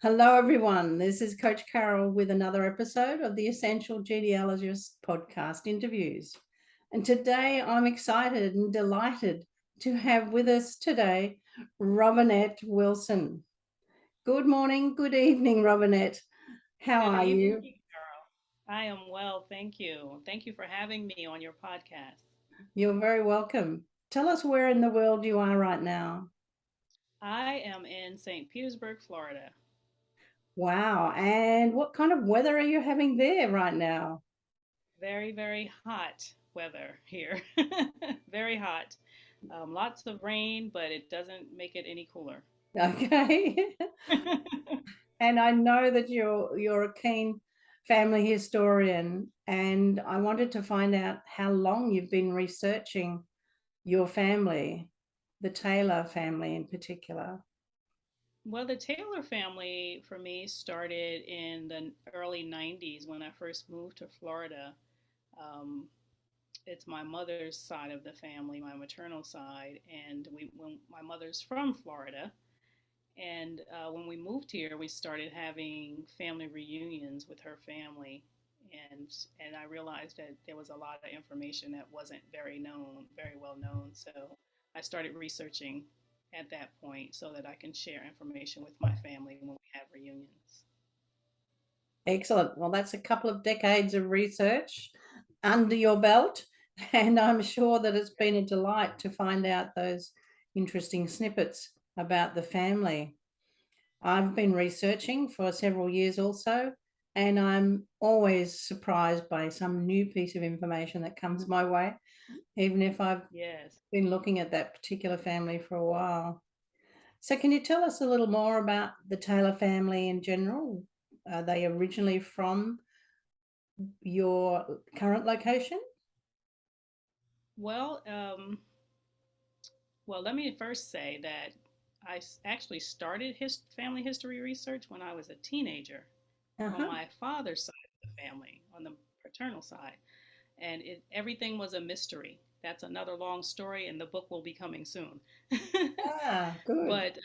Hello, everyone. This is Coach Carol with another episode of the Essential Genealogist podcast interviews. And today I'm excited and delighted to have with us today Robinette Wilson. Good morning, good evening, Robinette. How Good are evening, you? Carol. I am well, thank you. Thank you for having me on your podcast. You're very welcome. Tell us where in the world you are right now. I am in St. Petersburg, Florida. Wow. And what kind of weather are you having there right now? Very, very hot weather here. Very hot. Lots of rain, but it doesn't make it any cooler. Okay. And I know that you're a keen family historian, and I wanted to find out how long you've been researching your family, the Taylor family in particular. Well, the Taylor family for me started in the early 90s when I first moved to Florida. Um, it's my mother's side of the family, my maternal side, and when my mother's from Florida, and when we moved here, we started having family reunions with her family, and I realized that there was a lot of information that wasn't very well known. So I started researching at that point so that I can share information with my family when we have reunions. Excellent. Well, that's a couple of decades of research under your belt, and I'm sure that it's been a delight to find out those interesting snippets about the family. I've been researching for several years also, and I'm always surprised by some new piece of information that comes my way, even if I've Yes. been looking at that particular family for a while. So, can you tell us a little more about the Taylor family in general? Are they originally from your current location? Well, let me first say that actually started family history research when I was a teenager on Uh-huh. my father's side of the family, on the paternal side, and everything was a mystery. That's another long story, and the book will be coming soon. Ah, good. But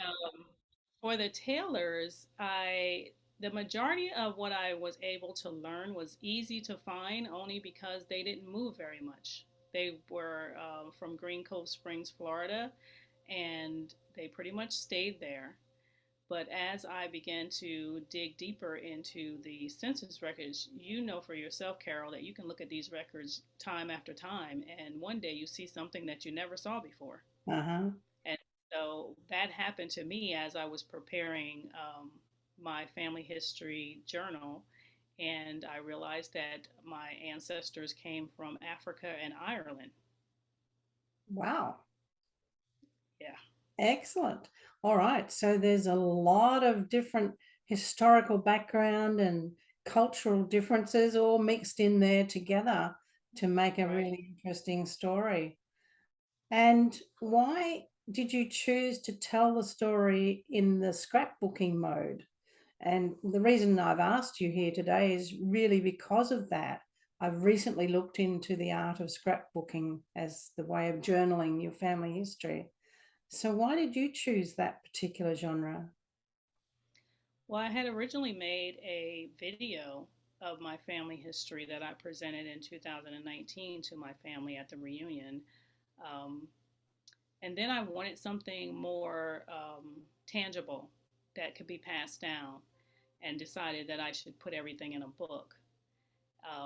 for the Taylors, the majority of what I was able to learn was easy to find only because they didn't move very much. They were from Green Cove Springs, Florida, and they pretty much stayed there. But as I began to dig deeper into the census records, you know for yourself, Carol, that you can look at these records time after time, and one day you see something that you never saw before. Uh-huh. And so that happened to me as I was preparing my family history journal. And I realized that my ancestors came from Africa and Ireland. Wow. Yeah. Excellent. All right. So there's a lot of different historical background and cultural differences all mixed in there together to make a Right. really interesting story. And why did you choose to tell the story in the scrapbooking mode? And the reason I've asked you here today is really because of that. I've recently looked into the art of scrapbooking as the way of journaling your family history. So, why did you choose that particular genre? Well, I had originally made a video of my family history that I presented in 2019 to my family at the reunion. Um, and then I wanted something more tangible that could be passed down, and decided that I should put everything in a book.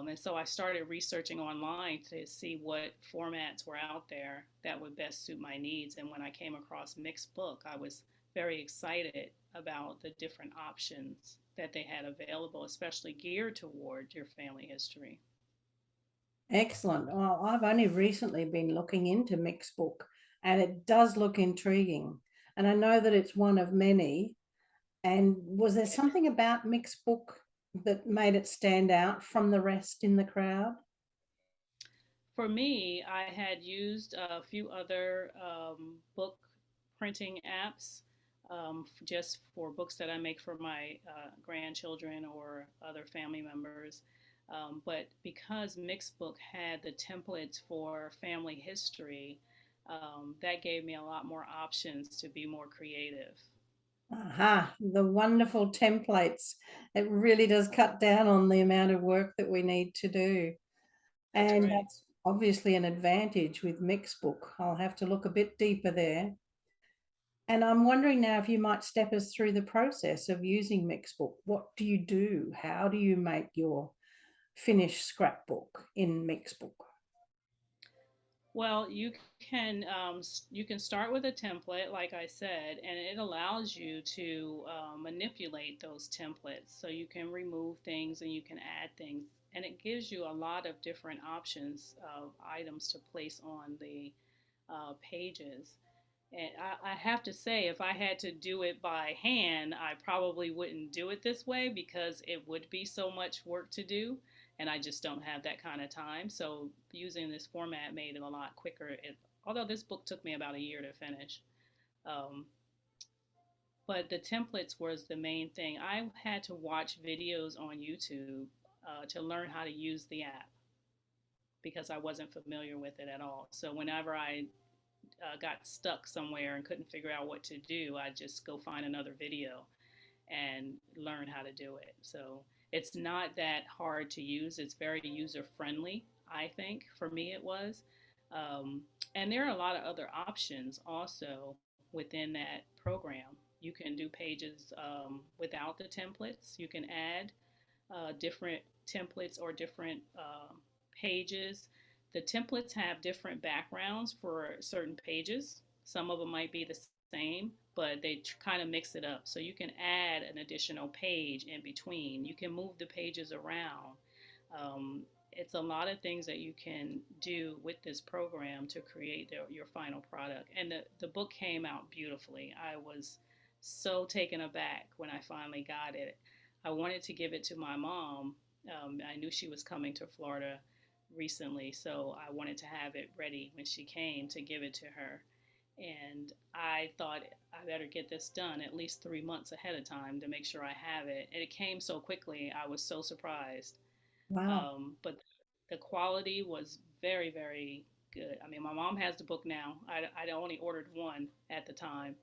And so I started researching online to see what formats were out there that would best suit my needs. And when I came across Mixed Book, I was very excited about the different options that they had available, especially geared toward your family history. Excellent. Well, I've only recently been looking into Mixbook and it does look intriguing. And I know that it's one of many. And was there something about Mixbook that made it stand out from the rest in the crowd? For me, I had used a few other book printing apps just for books that I make for my grandchildren or other family members. But because Mixbook had the templates for family history, that gave me a lot more options to be more creative. Aha, the wonderful templates. It really does cut down on the amount of work that we need to do. That's And right. that's obviously an advantage with Mixbook. I'll have to look a bit deeper there. And I'm wondering now if you might step us through the process of using Mixbook. What do you do? How do you make your finished scrapbook in Mixbook? Well, you can start with a template, like I said, and it allows you to manipulate those templates. So you can remove things and you can add things, and it gives you a lot of different options of items to place on the pages. And I have to say, if I had to do it by hand, I probably wouldn't do it this way because it would be so much work to do, and I just don't have that kind of time. So using this format made it a lot quicker. Although this book took me about a year to finish, um, but the templates was the main thing. I had to watch videos on YouTube to learn how to use the app because I wasn't familiar with it at all. So whenever I got stuck somewhere and couldn't figure out what to do, I just go find another video and learn how to do it. So it's not that hard to use. It's very user friendly, I think. For me, it was. Um, and there are a lot of other options also within that program. You can do pages without the templates. You can add different templates or different pages. The templates have different backgrounds for certain pages. Some of them might be the same, but they kind of mix it up. So you can add an additional page in between. You can move the pages around. Um, it's a lot of things that you can do with this program to create your final product. And the book came out beautifully. I was so taken aback when I finally got it. I wanted to give it to my mom. I knew she was coming to Florida recently, so I wanted to have it ready when she came to give it to her. And I thought I better get this done at least 3 months ahead of time to make sure I have it. And it came so quickly, I was so surprised. Wow. But the quality was very, very good. I mean, my mom has the book now. I only ordered one at the time.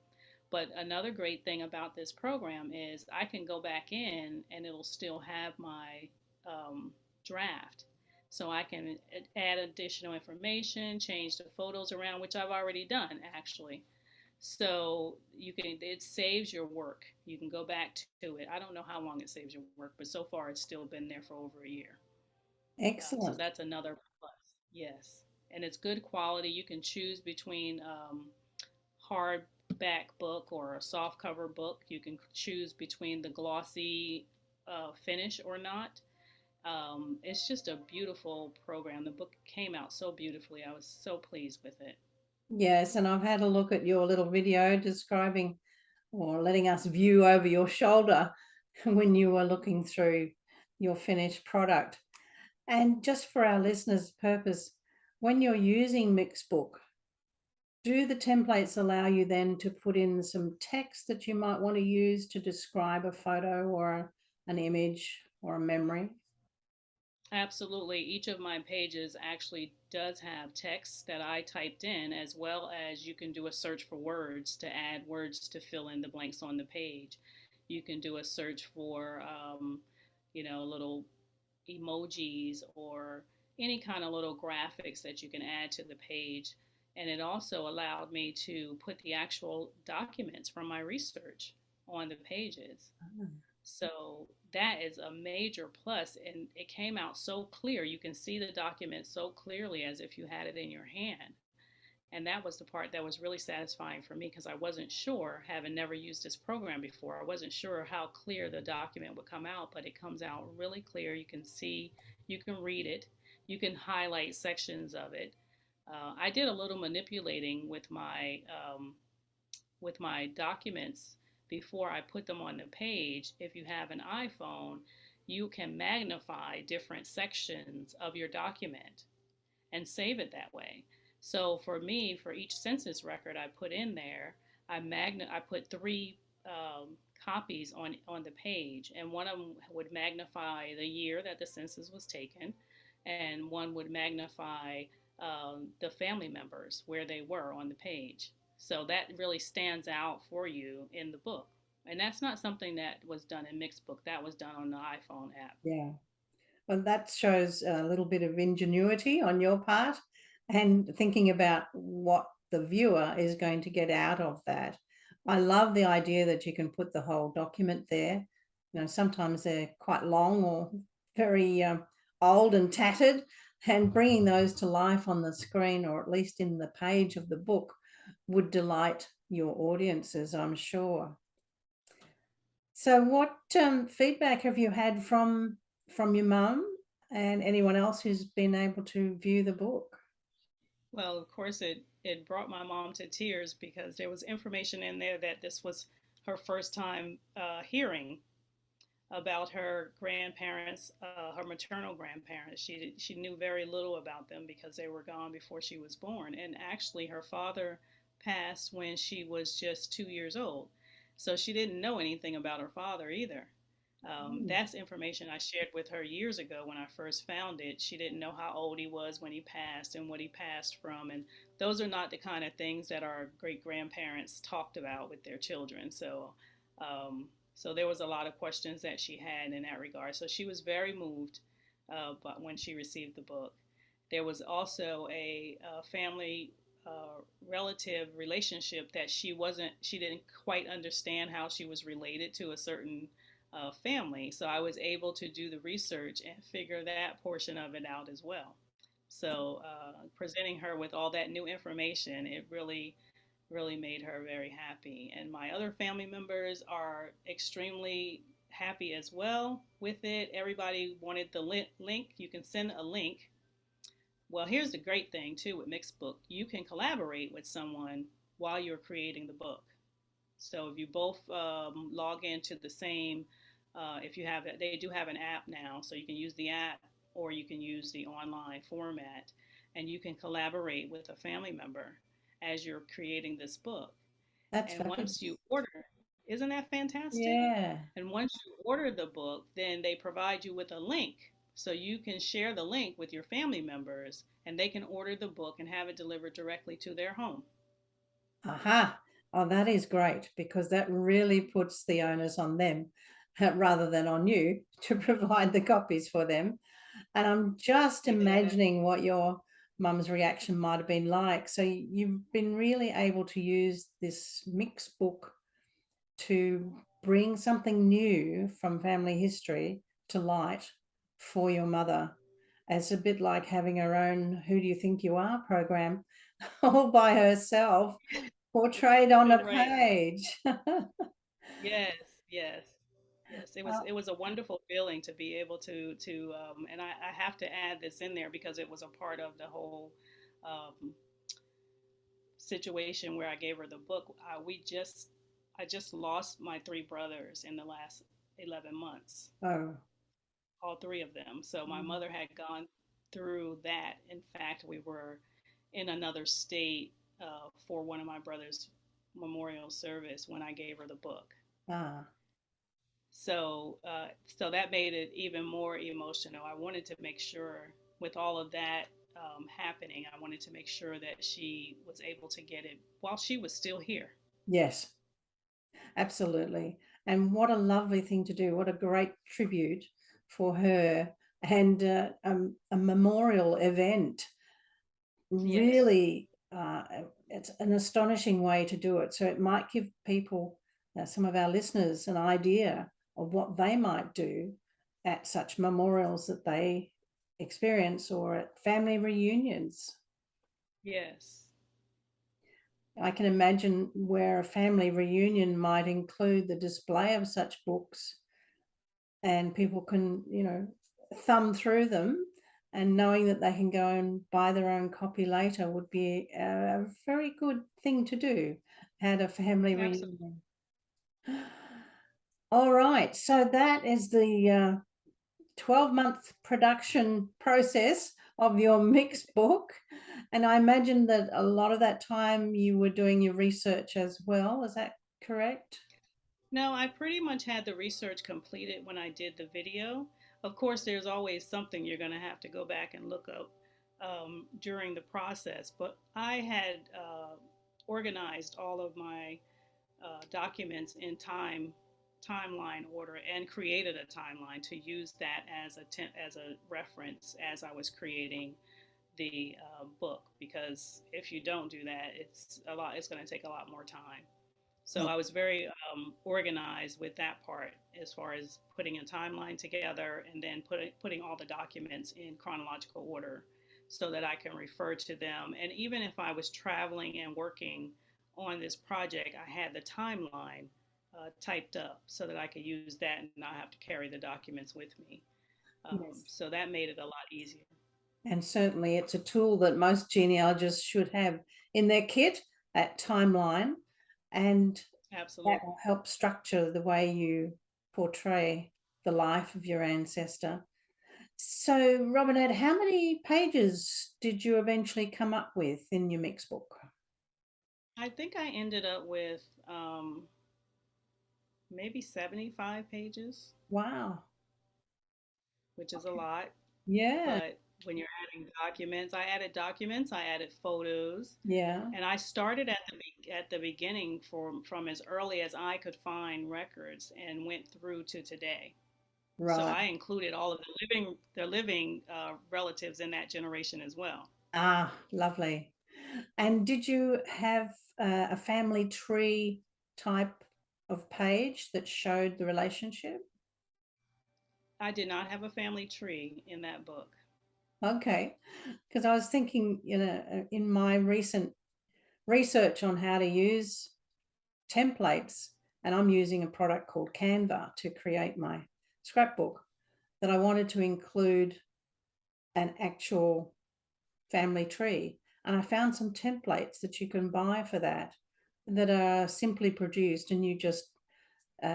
But another great thing about this program is I can go back in and it'll still have my um, draft. So I can add additional information, change the photos around, which I've already done actually. So it saves your work. You can go back to it. I don't know how long it saves your work, but so far it's still been there for over a year. So Excellent. that's another plus. Yes. And it's good quality. You can choose between hardback book or a soft cover book. You can choose between the glossy finish or not. It's just a beautiful program. The book came out so beautifully. I was so pleased with it. Yes, and I've had a look at your little video describing or letting us view over your shoulder when you were looking through your finished product. And just for our listeners' purpose, when you're using Mixbook, do the templates allow you then to put in some text that you might want to use to describe a photo or an image or a memory? Absolutely. Each of my pages actually does have text that I typed in, as well as you can do a search for words to add words to fill in the blanks on the page. You can do a search for, little emojis or any kind of little graphics that you can add to the page. And it also allowed me to put the actual documents from my research on the pages. So that is a major plus, and it came out so clear. You can see the document so clearly as if you had it in your hand. And that was the part that was really satisfying for me because I wasn't sure, having never used this program before, I wasn't sure how clear the document would come out, but it comes out really clear. You can see, you can read it, you can highlight sections of it. I did a little manipulating with my documents before I put them on the page. If you have an iPhone, you can magnify different sections of your document and save it that way. So for me, for each census record I put in there, I put three copies on the page, and one of them would magnify the year that the census was taken, and one would magnify the family members where they were on the page. So that really stands out for you in the book. And that's not something that was done in Mixbook. That was done on the iPhone app. Yeah. Well, that shows a little bit of ingenuity on your part and thinking about what the viewer is going to get out of that. I love the idea that you can put the whole document there. You know, sometimes they're quite long or very old and tattered, and bringing those to life on the screen or at least in the page of the book would delight your audiences, I'm sure. So, what feedback have you had from your mum and anyone else who's been able to view the book? Well, of course, it brought my mom to tears because there was information in there that this was her first time hearing about her grandparents, her maternal grandparents. She knew very little about them because they were gone before she was born. And actually, her father passed when she was just 2 years old, so she didn't know anything about her father either. Mm. That's information I shared with her years ago when I first found it. She didn't know how old he was when he passed and what he passed from. And those are not the kind of things that our great grandparents talked about with their children. Um, so there was a lot of questions that she had in that regard. So she was very moved but when she received the book. There was also a family relative relationship that she didn't quite understand how she was related to a certain family. So I was able to do the research and figure that portion of it out as well. So presenting her with all that new information, it really made her very happy. And my other family members are extremely happy as well with it. Everybody wanted the link. You can send a link. Well, here's the great thing too with Mixbook. You can collaborate with someone while you're creating the book. So if you both log into the same, if you have it, they do have an app now, so you can use the app or you can use the online format, and you can collaborate with a family member as you're creating this book. That's And once fabulous. you order, isn't that fantastic? Yeah, And once you order the book, then they provide you with a link. So you can share the link with your family members and they can order the book and have it delivered directly to their home. aha. Oh, that is great because that really puts the onus on them rather than on you to provide the copies for them. And I'm just Yeah. imagining what your mum's reaction might have been like. So you've been really able to use this mix book to bring something new from family history to light for your mother. It's a bit like having her own Who Do You Think You Are program all by herself, portrayed on a Right. page. Yes, yes, yes. It was Oh, it was a wonderful feeling to be able to and I have to add this in there because it was a part of the whole um, situation where I gave her the book. I just lost my three brothers in the last 11 months, oh, all three of them. So my mm, mother had gone through that. In fact, we were in another state for one of my brothers' memorial service when I gave her the book. ah, So that made it even more emotional. I wanted to make sure, with all of that happening, I wanted to make sure that she was able to get it while she was still here. yes, absolutely. And what a lovely thing to do. What a great tribute for her and a memorial event. Yes, Really, it's an astonishing way to do it. So it might give people, some of our listeners, an idea of what they might do at such memorials that they experience or at family reunions. yes, I can imagine where a family reunion might include the display of such books and people can, thumb through them and knowing that they can go and buy their own copy later would be a very good thing to do at a family absolutely. reunion. All right, so that is the 12-month production process of your mixed book. And I imagine that a lot of that time you were doing your research as well. Is that correct? No, I pretty much had the research completed when I did the video. Of course, there's always something you're going to have to go back and look up during the process, but I had organized all of my documents in timeline order and created a timeline to use that as a reference as I was creating the book, because if you don't do that, it's going to take a lot more time. So Yeah. I was very organized with that part as far as putting a timeline together and then putting all the documents in chronological order so that I can refer to them. And even if I was traveling and working on this project, I had the timeline typed up so that I could use that and not have to carry the documents with me. Yes. So that made it a lot easier. And certainly it's a tool that most genealogists should have in their kit, that timeline, and that Absolutely. will help structure the way you portray the life of your ancestor. So, Robinette, how many pages did you eventually come up with in your mix book? I think I ended up with maybe 75 pages, Wow. which is a lot. Yeah. But when you're adding documents, I added documents, I added photos, Yeah. and I started at the beginning from as early as I could find records and went through to today. So Right. I included all of the living relatives in that generation as well. Ah, lovely. And did you have a family tree type of page that showed the relationship? I did not have a family tree in that book. Okay, because I was thinking, in my recent research on how to use templates, and I'm using a product called Canva to create my scrapbook, that I wanted to include an actual family tree. And I found some templates that you can buy for that are simply produced, and you just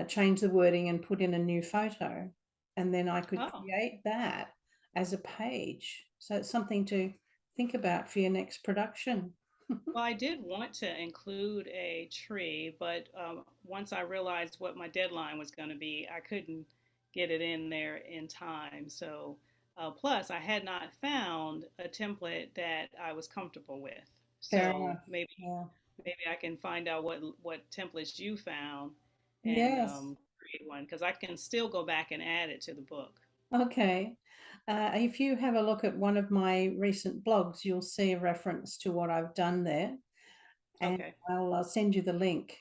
change the wording and put in a new photo. And then I could Oh, create that as a page. So it's something to think about for your next production. well, I did want to include a tree, but once I realized what my deadline was going to be, I couldn't get it in there in time. So, plus, I had not found a template that I was comfortable with. Fair So enough. Yeah. maybe I can find out what templates you found and Yes. create one, because I can still go back and add it to the book. Okay. If you have a look at one of my recent blogs, you'll see a reference to what I've done there, and Okay. I'll send you the link.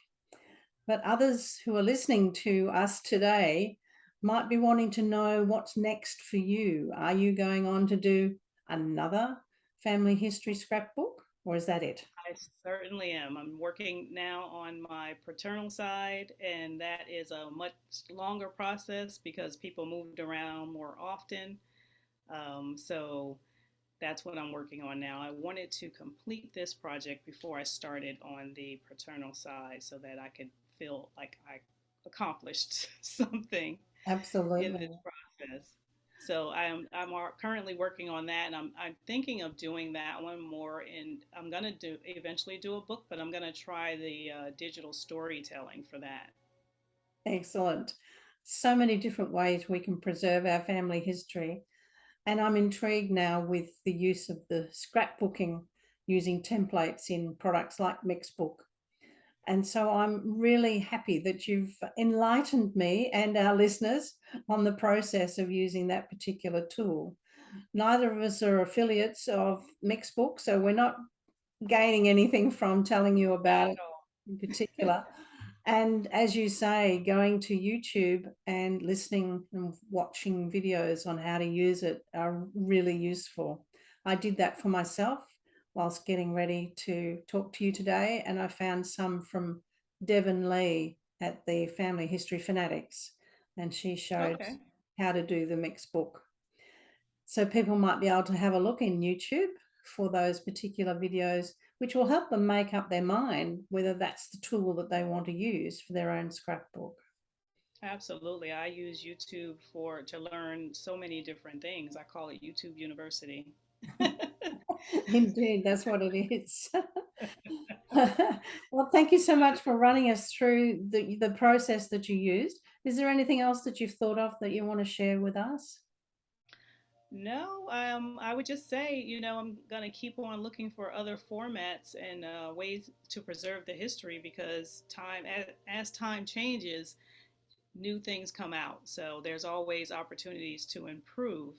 But others who are listening to us today might be wanting to know what's next for you. Are you going on to do another family history scrapbook, or is that it? I certainly am. I'm working now on my paternal side, and that is a much longer process because people moved around more often. So that's what I'm working on now. I wanted to complete this project before I started on the paternal side so that I could feel like I accomplished something in this Absolutely. process. So I'm currently working on that, and I'm thinking of doing that one more. And I'm gonna do eventually do a book, but I'm gonna try the digital storytelling for that. Excellent. So many different ways we can preserve our family history. And I'm intrigued now with the use of the scrapbooking using templates in products like Mixbook. And so I'm really happy that you've enlightened me and our listeners on the process of using that particular tool. Neither of us are affiliates of Mixbook, so we're not gaining anything from telling you Not about it at all. in particular. And as you say, going to YouTube and listening and watching videos on how to use it are really useful. I did that for myself whilst getting ready to talk to you today, and I found some from Devon Lee at the Family History Fanatics, and she showed Okay. how to do the mixed book. So people might be able to have a look in YouTube for those particular videos, which will help them make up their mind whether that's the tool that they want to use for their own scrapbook. Absolutely. I use YouTube for to learn so many different things. I call it YouTube University. Indeed, that's what it is. Well, thank you so much for running us through the process that you used. Is there anything else that you've thought of that you want to share with us? No, I would just say, I'm going to keep on looking for other formats and ways to preserve the history because as time changes, new things come out. So there's always opportunities to improve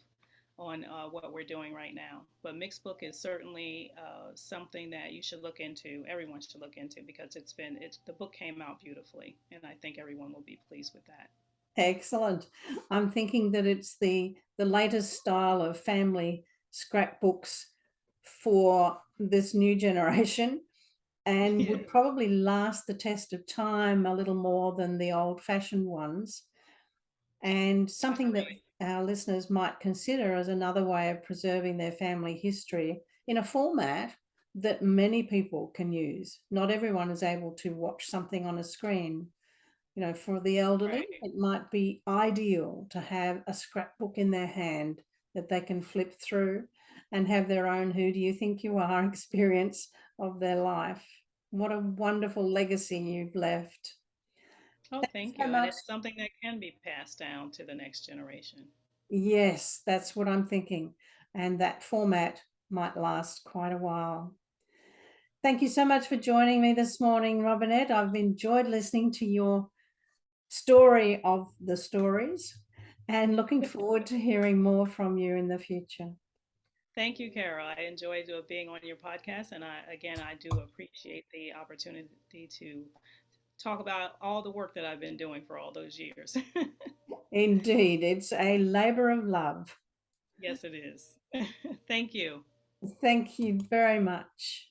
on what we're doing right now. But mixed book is certainly something that you should look into. Everyone should look into because the book came out beautifully, and I think everyone will be pleased with that. Excellent. I'm thinking that it's the latest style of family scrapbooks for this new generation and would Yes, probably last the test of time a little more than the old-fashioned ones. And I something that agree. our listeners might consider as another way of preserving their family history in a format that many people can use. Not everyone is able to watch something on a screen. For the elderly, Right. it might be ideal to have a scrapbook in their hand that they can flip through and have their own "who do you think you are" experience of their life. What a wonderful legacy you've left. Oh, Thank you thank so you. And much. it's something that can be passed down to the next generation. Yes, that's what I'm thinking. And that format might last quite a while. Thank you so much for joining me this morning, Robinette. I've enjoyed listening to your story of the stories and looking forward to hearing more from you in the future. Thank you, Carol. I enjoyed being on your podcast, and I do appreciate the opportunity to talk about all the work that I've been doing for all those years. Indeed, it's a labor of love. Yes, it is. Thank you. Thank you very much.